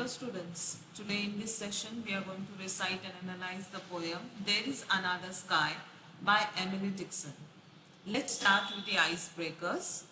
Hello students, today in this session we are going to recite and analyze the poem There is Another Sky by Emily Dickinson. Let's start with the icebreakers.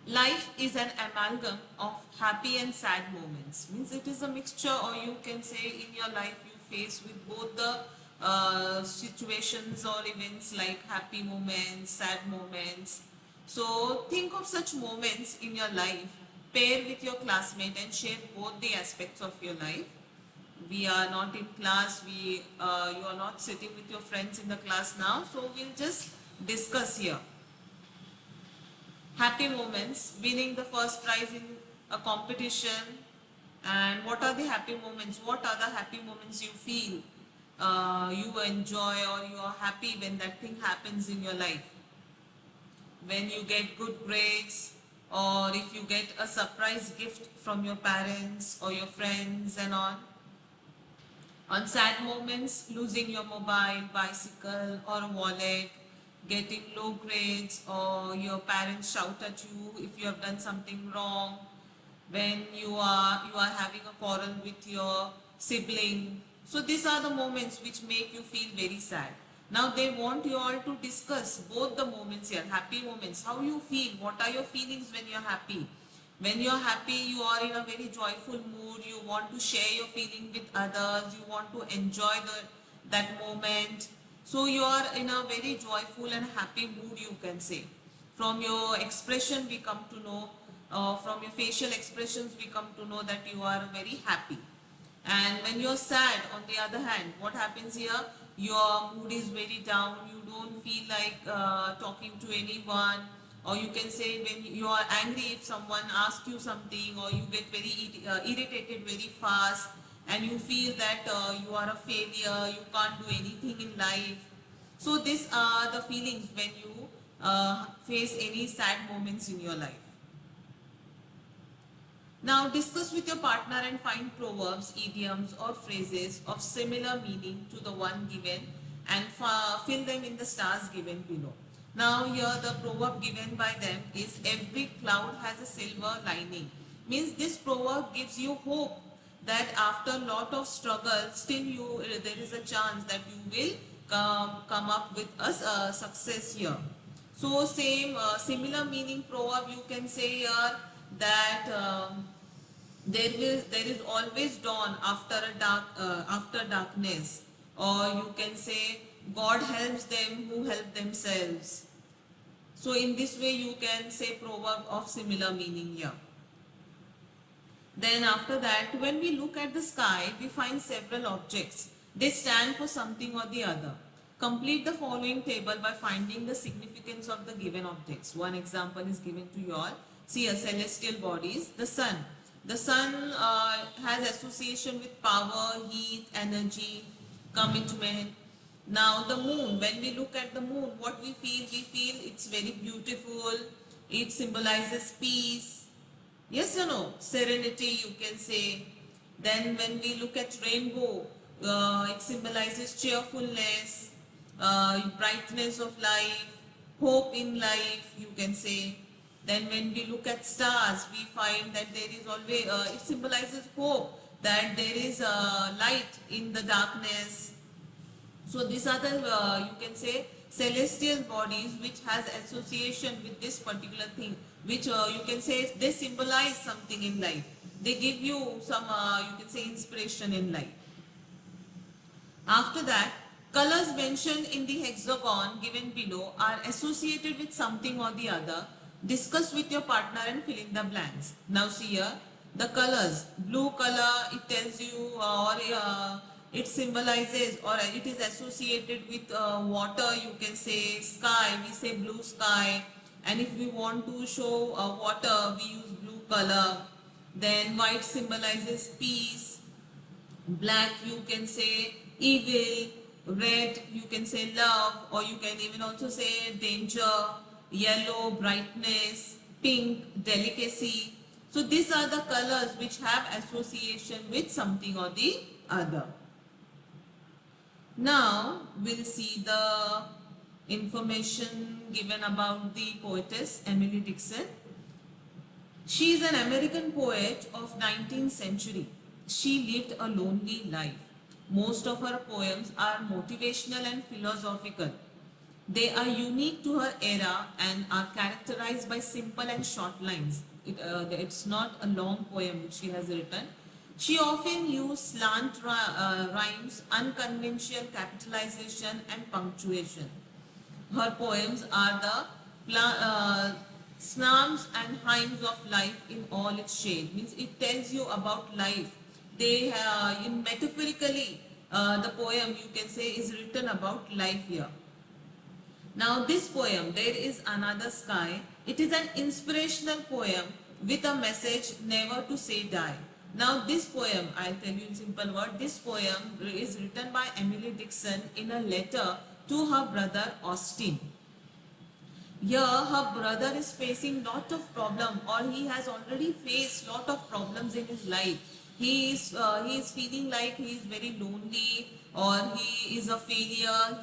Life is an amalgam of happy and sad moments. Means it is a mixture, or you can say in your life you face with both the situations or events like happy moments, sad moments. So think of such moments in your life, pair with your classmate and share both the aspects of your life. We are not in class, you are not sitting with your friends in the class now, so we'll just discuss here. Happy moments, winning the first prize in a competition. And what are the happy moments? What are the happy moments you feel you enjoy, or you are happy when that thing happens in your life? When you get good grades, or if you get a surprise gift from your parents or your friends and all. On sad moments, losing your mobile, bicycle or a wallet, getting low grades, or your parents shout at you if you have done something wrong, when you are having a quarrel with your sibling. So these are the moments which make you feel very sad. Now they want you all to discuss both the moments here, happy moments, how you feel, what are your feelings when you're happy. When you're happy, you are in a very joyful mood, you want to share your feeling with others, you want to enjoy that moment. So you are in a very joyful and happy mood, you can say. From your expression we come to know, from your facial expressions we come to know that you are very happy. And when you're sad, on the other hand, what happens here? Your mood is very down, you don't feel like talking to anyone, or you can say when you are angry if someone asks you something, or you get very irritated very fast, and you feel that you are a failure, you can't do anything in life. So these are the feelings when you face any sad moments in your life. Now discuss with your partner and find proverbs, idioms or phrases of similar meaning to the one given and fill them in the stars given below. Now here the proverb given by them is every cloud has a silver lining. Means this proverb gives you hope that after a lot of struggle still there is a chance that you will come up with a success here. So same similar meaning proverb you can say here that there is always dawn after darkness, or you can say God helps them who help themselves. So in this way you can say proverb of similar meaning here. Then after that, when we look at the sky, we find several objects. They stand for something or the other. Complete the following table by finding the significance of the given objects. One example is given to you all. See a celestial bodies. The sun. The sun has association with power, heat, energy, commitment. Now the moon, when we look at the moon, what we feel it's very beautiful. It symbolizes peace. Yes or no? Serenity, you can say. Then when we look at rainbow, it symbolizes cheerfulness, brightness of life, hope in life, you can say. Then when we look at stars, we find that there is always, it symbolizes hope, that there is light in the darkness. So these are the, you can say, celestial bodies which has association with this particular thing, which you can say they symbolize something in life. They give you some, you can say, inspiration in life. After that, colors mentioned in the hexagon given below are associated with something or the other. Discuss with your partner and fill in the blanks. Now see here, the colors. Blue color, it tells you it symbolizes, or it is associated with water, you can say. Sky, we say blue sky. And if we want to show water, we use blue color. Then white symbolizes peace. Black, you can say evil. Red, you can say love, or you can even also say danger. Yellow, brightness. Pink, delicacy. So these are the colors which have association with something or the other. Now we'll see the information given about the poetess Emily Dickinson. She is an American poet of 19th century. She lived a lonely life. Most of her poems are motivational and philosophical. They are unique to her era and are characterized by simple and short lines. It's not a long poem which she has written. She often used rhymes, unconventional capitalization and punctuation. Her poems are the snarms and hymns of life in all its shade. Means it tells you about life. They in metaphorically the poem you can say is written about life here. Now this poem, There is Another Sky, it is an inspirational poem with a message never to say die. Now this poem, I'll tell you in simple word, this poem is written by Emily Dickinson in a letter to her brother Austin. Here her brother is facing lot of problem, or he has already faced lot of problems in his life. He is feeling like he is very lonely, or he is a failure.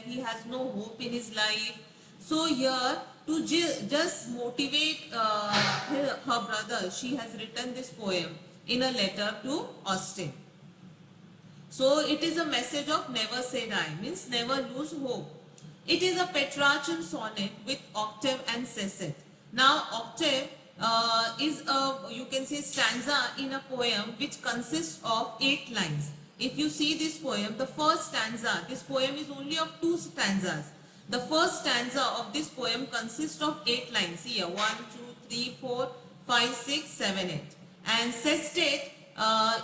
He has no hope in his life. So here to just motivate her brother, she has written this poem in a letter to Austin. So it is a message of never say die, means never lose hope. It is a Petrarchan sonnet with octave and sestet. Now octave is a, you can say, stanza in a poem which consists of 8 lines. If you see this poem, the first stanza, this poem is only of 2 stanzas. The first stanza of this poem consists of 8 lines. Here 1, 2, 3, 4, 5, 6, 7, 8. And sestet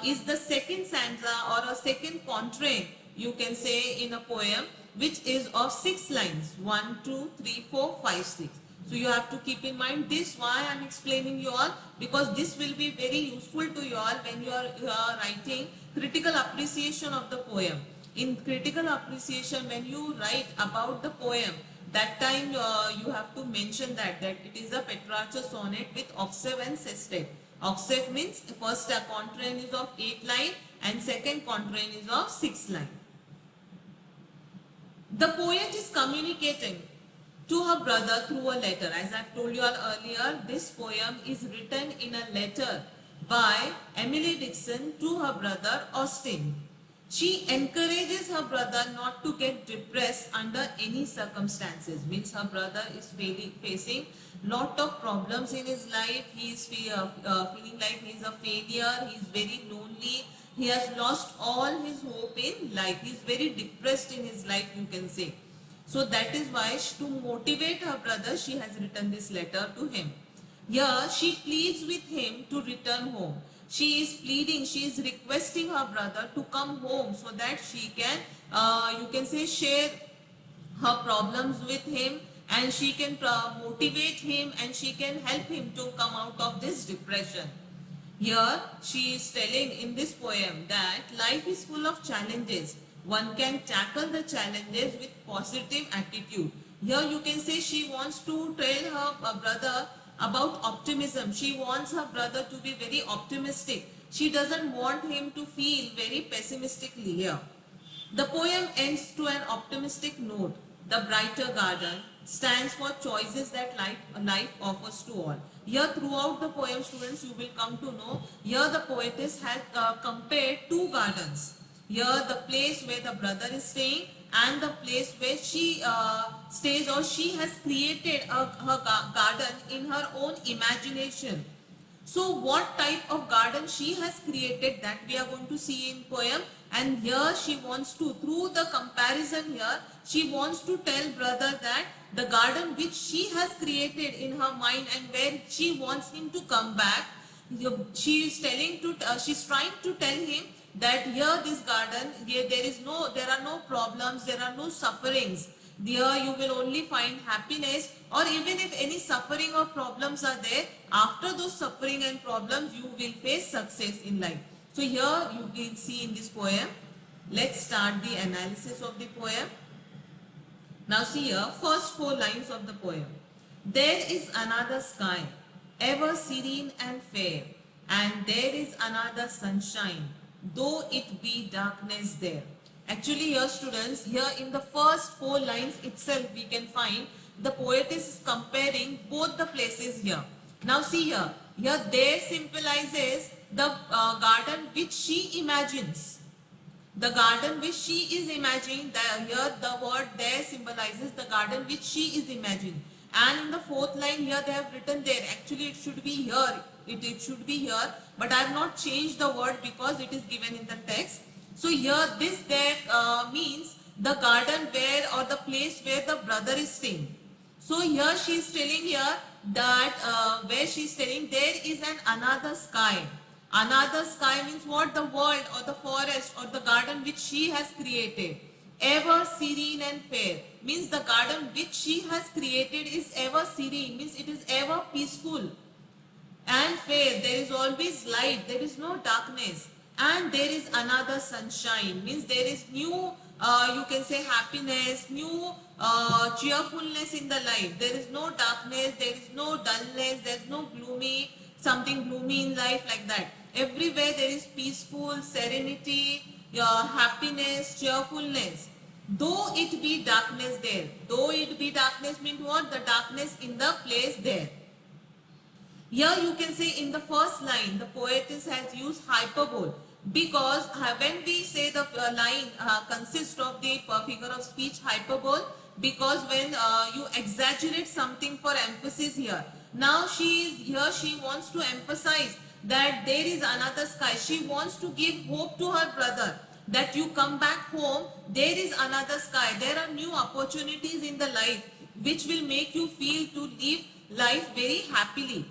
is the second stanza or a second quatrain, you can say, in a poem which is of 6 lines. 1, 2, 3, 4, 5, 6. So you have to keep in mind this. Why I am explaining you all? Because this will be very useful to you all when you are writing critical appreciation of the poem. In critical appreciation, when you write about the poem, that time you have to mention that it is a Petrarchan sonnet with octave and sestet. Octave means first quatrain is of 8 line and second quatrain is of 6 line. The poet is communicating to her brother through a letter. As I have told you all earlier, this poem is written in a letter by Emily Dickinson to her brother Austin. She encourages her brother not to get depressed under any circumstances. Means her brother is facing lot of problems in his life. He is feeling like he is a failure. He is very lonely. He has lost all his hope in life. He is very depressed in his life, you can say. So that is why, to motivate her brother, she has written this letter to him. Here she pleads with him to return home. She is pleading, she is requesting her brother to come home so that she can, you can say, share her problems with him, and she can motivate him, and she can help him to come out of this depression. Here she is telling in this poem that life is full of challenges. One can tackle the challenges with positive attitude. Here you can say she wants to tell her brother about optimism. She wants her brother to be very optimistic. She doesn't want him to feel very pessimistically here. The poem ends to an optimistic note. The brighter garden stands for choices that life offers to all. Here throughout the poem, students, you will come to know, here the poetess has compared 2 gardens. Here the place where the brother is staying and the place where she stays, or she has created her garden in her own imagination. So what type of garden she has created, that we are going to see in poem. And here she wants to, through the comparison here, she wants to tell brother that the garden which she has created in her mind and where she wants him to come back, she is telling to, she's trying to tell him that here this garden, here there are no problems, there are no sufferings. There you will only find happiness, or even if any suffering or problems are there, after those suffering and problems you will face success in life. So here you will see in this poem. Let's start the analysis of the poem. Now see here, first 4 lines of the poem. There is another sky, ever serene and fair, and there is another sunshine, though it be darkness there. Actually here students, here in the first 4 lines itself we can find the poetess is comparing both the places here. Now see here, Here there symbolizes the garden which she imagines. The garden which she is imagining, here the word there symbolizes the garden which she is imagining. And in the fourth line here they have written there, actually it should be here, it should be here, but I have not changed the word because it is given in the text. So here this there means the garden where, or the place where the brother is staying. So here she is telling here that where she is telling there is an another sky. Another sky means what? The world or the forest or the garden which she has created. Ever serene and fair means the garden which she has created is ever serene, means it is ever peaceful and fair. There is always light, there is no darkness, and there is another sunshine, means there is new you can say happiness, new cheerfulness in the life. There is no darkness, there is no dullness, there is no gloomy, something gloomy in life like that. Everywhere there is peaceful, serenity, happiness, cheerfulness. Though it be darkness there, though it be darkness means what? The darkness in the place there. Here you can say in the first line, the poetess has used hyperbole, because when we say the line consists of the figure of speech hyperbole, because when you exaggerate something for emphasis here. Now she wants to emphasize that there is another sky. She wants to give hope to her brother that you come back home, there is another sky. There are new opportunities in the life which will make you feel to live life very happily.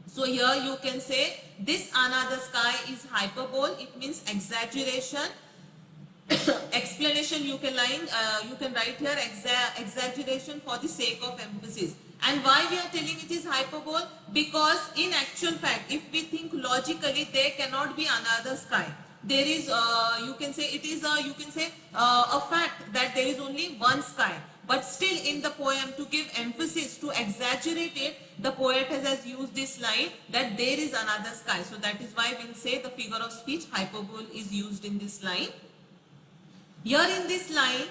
So here you can say this another sky is hyperbole. It means exaggeration. Explanation you can write here exaggeration for the sake of emphasis. And why we are telling it is hyperbole? Because in actual fact, if we think logically, there cannot be another sky. There is you can say it is a fact that there is only one sky. But still in the poem, to give emphasis, to exaggerate it, the poet has used this line that there is another sky. So that is why we'll say the figure of speech hyperbole is used in this line. Here in this line,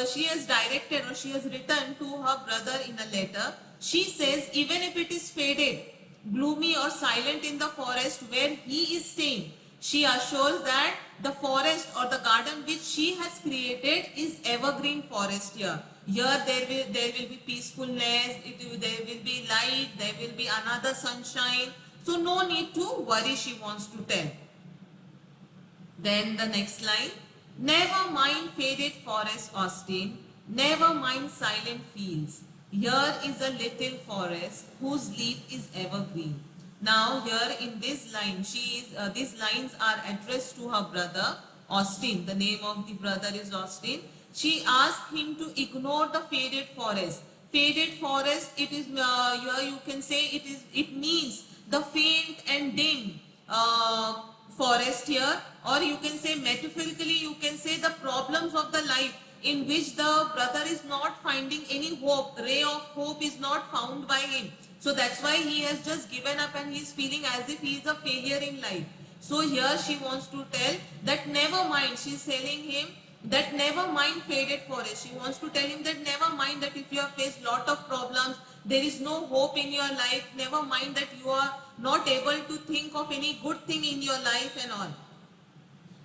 she has directed or she has written to her brother in a letter. She says, even if it is faded, gloomy or silent in the forest where he is staying, she assures that the forest or the garden which she has created is evergreen forest here. Here there will be peacefulness, there will be light, there will be another sunshine. So no need to worry, she wants to tell. Then the next line. Never mind faded forest, Austin. Never mind silent fields. Here is a little forest whose leaf is evergreen. Now here in this line, these lines are addressed to her brother, Austin. The name of the brother is Austin. She asked him to ignore the faded forest. Faded forest, it is here you can say it means the faint and dim forest here, or you can say metaphorically you can say the problems of the life in which the brother is not finding any hope, ray of hope is not found by him. So that's why he has just given up and he is feeling as if he is a failure in life. So here she wants to tell that never mind, she is telling him that never mind faded forest. She wants to tell him that never mind that if you have faced lot of problems, there is no hope in your life, never mind that you are not able to think of any good thing in your life and all.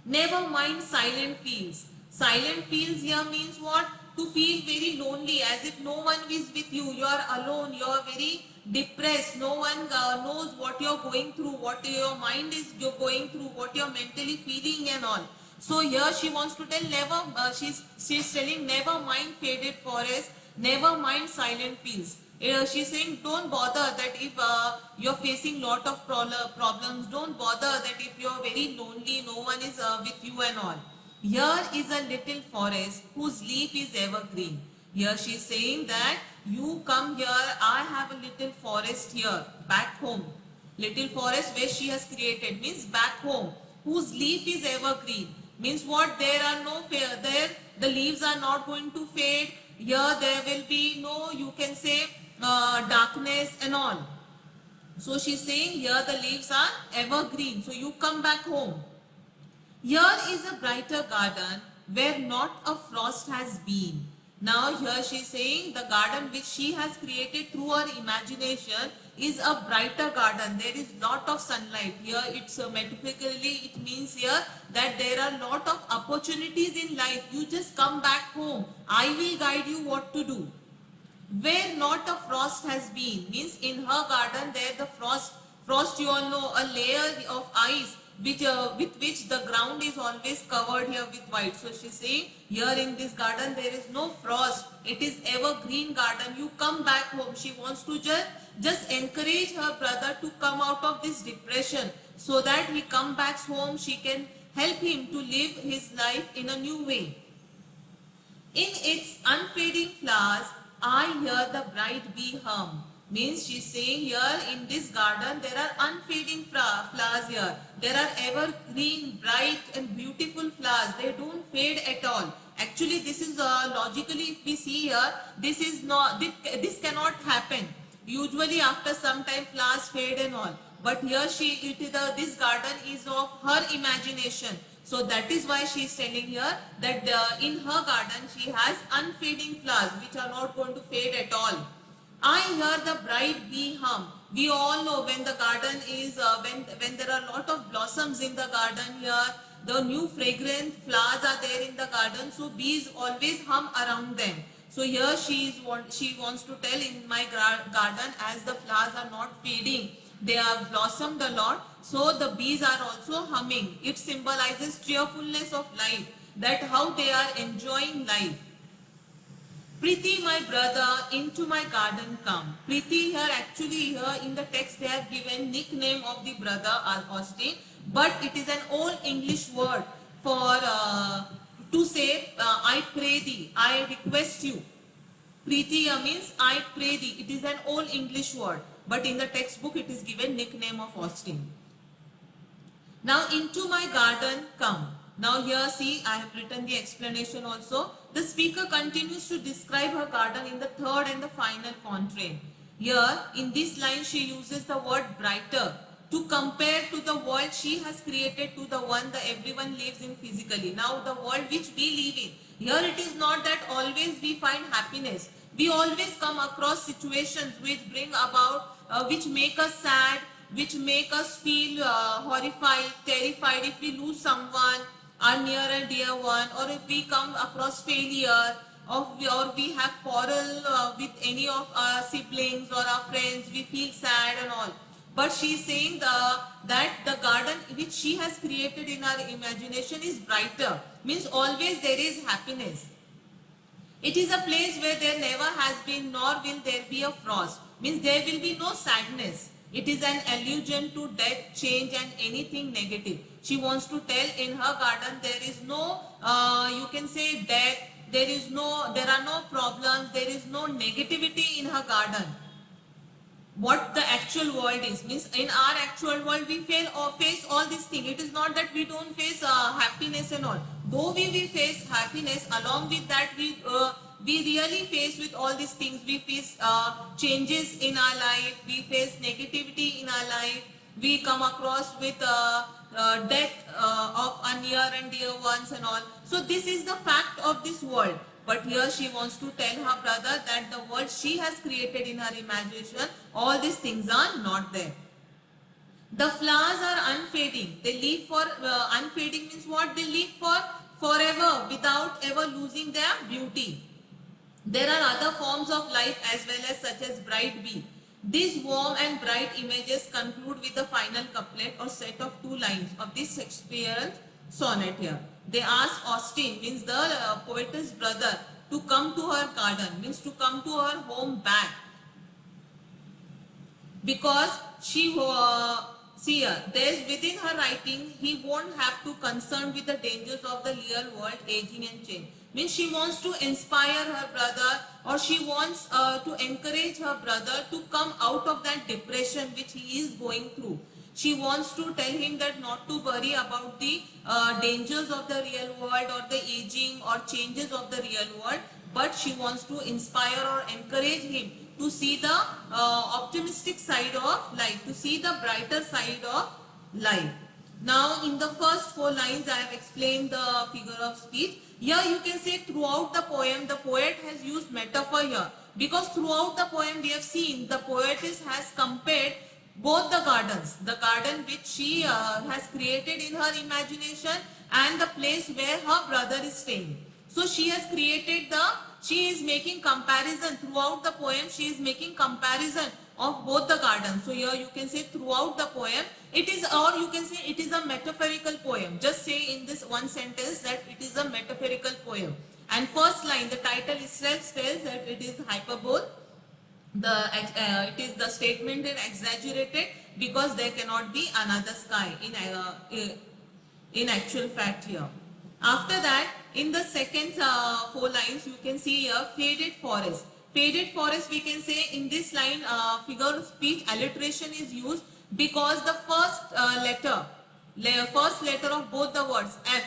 Never mind silent fields. Silent fields here means what? To feel very lonely, as if no one is with you, you are alone, you are very depressed, no one knows what you are going through, what your mind is going through, what you are mentally feeling and all. So here she wants to tell never, she's telling never mind faded forest, never mind silent fields. She's saying don't bother that if you're facing lot of problems, don't bother that if you're very lonely, no one is with you and all. Here is a little forest whose leaf is evergreen. Here she is saying that you come here, I have a little forest here, back home. Little forest where she has created means back home, whose leaf is evergreen. Means what? There are no fear, there the leaves are not going to fade. Here there will be no, you can say, darkness and all. So she's saying here the leaves are evergreen. So you come back home. Here is a brighter garden where not a frost has been. Now here she is saying the garden which she has created through her imagination. is a brighter garden. There is lot of sunlight. Here it's metaphorically it means here that there are lot of opportunities in life. You just come back home. I will guide you what to do. Where not a frost has been, means in her garden there the frost you all know, a layer of ice which with which the ground is always covered here with white. So she's saying here in this garden there is no frost, it is evergreen garden. You come back home. She wants to just encourage her brother to come out of this depression so that he come back home. She can help him to live his life in a new way. In its unfading flowers, I hear the bright bee hum. Means she's saying here in this garden there are unfading flowers here. There are evergreen, bright and beautiful flowers. They don't fade at all. Actually, this is logically if we see here, this is not, this cannot happen. Usually after some time flowers fade and all. But here this garden is of her imagination. So that is why she is telling here that in her garden she has unfading flowers which are not going to fade at all. I hear the bright bee hum. We all know when the garden is, when there are a lot of blossoms in the garden here, the new fragrant flowers are there in the garden, so bees always hum around them. So here she wants to tell, in my garden as the flowers are not fading, they have blossomed a lot, so the bees are also humming. It symbolizes cheerfulness of life, that how they are enjoying life. Preeti, my brother, into my garden come. Preeti here, actually here in the text they have given nickname of the brother Austin, but it is an old English word for to say I pray thee, I request you. Preeti means I pray thee. It is an old English word, but in the textbook it is given nickname of Austin. Now into my garden come. Now here see, I have written the explanation also. The speaker continues to describe her garden in the third and the final quatrain. Here in this line she uses the word brighter to compare to the world she has created to the one that everyone lives in physically. Now the world which we live in, here it is not that always we find happiness. We always come across situations which bring about, which make us sad, which make us feel horrified, terrified if we lose someone, our near and dear one, or if we come across failure, or we have quarrel with any of our siblings or our friends, we feel sad and all. But she is saying that the garden which she has created in our imagination is brighter, means always there is happiness. It is a place where there never has been nor will there be a frost, means there will be no sadness. It is an allusion to death, change and anything negative. She wants to tell in her garden there is no, you can say death, there are no problems, there is no negativity in her garden. What the actual world is, means in our actual world we face all these things. It is not that we don't face happiness and all. Though we face happiness, along with that we really face with all these things. We face changes in our life, we face negativity in our life, we come across with death of our near and dear ones and all. So this is the fact of this world. But here she wants to tell her brother that the world she has created in her imagination, all these things are not there. The flowers are unfading. They live for, unfading means what? They live for forever without ever losing their beauty. There are other forms of life as well as such as bright bee. These warm and bright images conclude with the final couplet or set of 2 lines of this Shakespearean sonnet here. They ask Austin, means the poetess brother, to come to her garden, means to come to her home back. Because she, see here, there's within her writing, he won't have to concern with the dangers of the real world, aging and change. Means she wants to inspire her brother, or she wants to encourage her brother to come out of that depression which he is going through. She wants to tell him that not to worry about the dangers of the real world or the aging or changes of the real world, but she wants to inspire or encourage him to see the optimistic side of life, to see the brighter side of life. Now in the first 4 lines I have explained the figure of speech. Here you can say throughout the poem, the poet has used metaphor here because throughout the poem we have seen the poetess has compared both the gardens, the garden which she has created in her imagination and the place where her brother is staying. So she has created she is making comparison throughout the poem, she is making comparison of both the gardens. So here you can say throughout the poem it is, or you can say it is a metaphorical poem. Just say in this one sentence that it is a metaphorical poem. And first line, the title itself tells that it is hyperbole. It is the statement is exaggerated because there cannot be another sky in actual fact here. After that, in the second 4 lines, you can see here faded forest. Faded forest, we can say in this line figure of speech alliteration is used because the first letter of both the words F,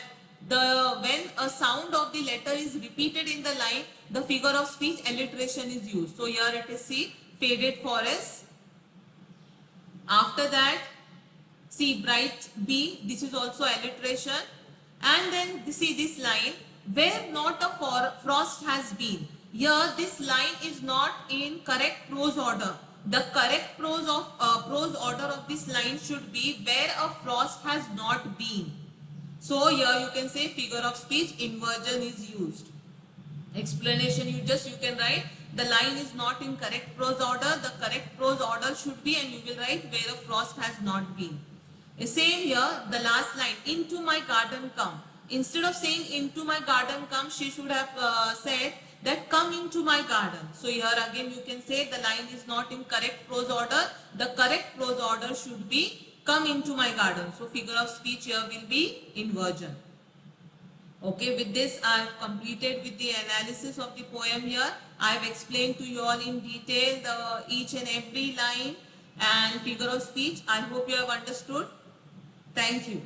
when a sound of the letter is repeated in the line, the figure of speech alliteration is used. So here it is, see, faded forest. After that, see, bright B, this is also alliteration. And then see this line, where not a frost has been. Here this line is not in correct prose order. The correct prose order of this line should be where a frost has not been. So here you can say figure of speech inversion is used. Explanation, you can write the line is not in correct prose order. The correct prose order should be, and you will write where a frost has not been. Same here, the last line, into my garden come. Instead of saying into my garden come, she should have said that come into my garden. So here again you can say the line is not in correct prose order. The correct prose order should be come into my garden. So figure of speech here will be inversion. Okay, with this I have completed with the analysis of the poem here. I have explained to you all in detail each and every line and figure of speech. I hope you have understood. Thank you.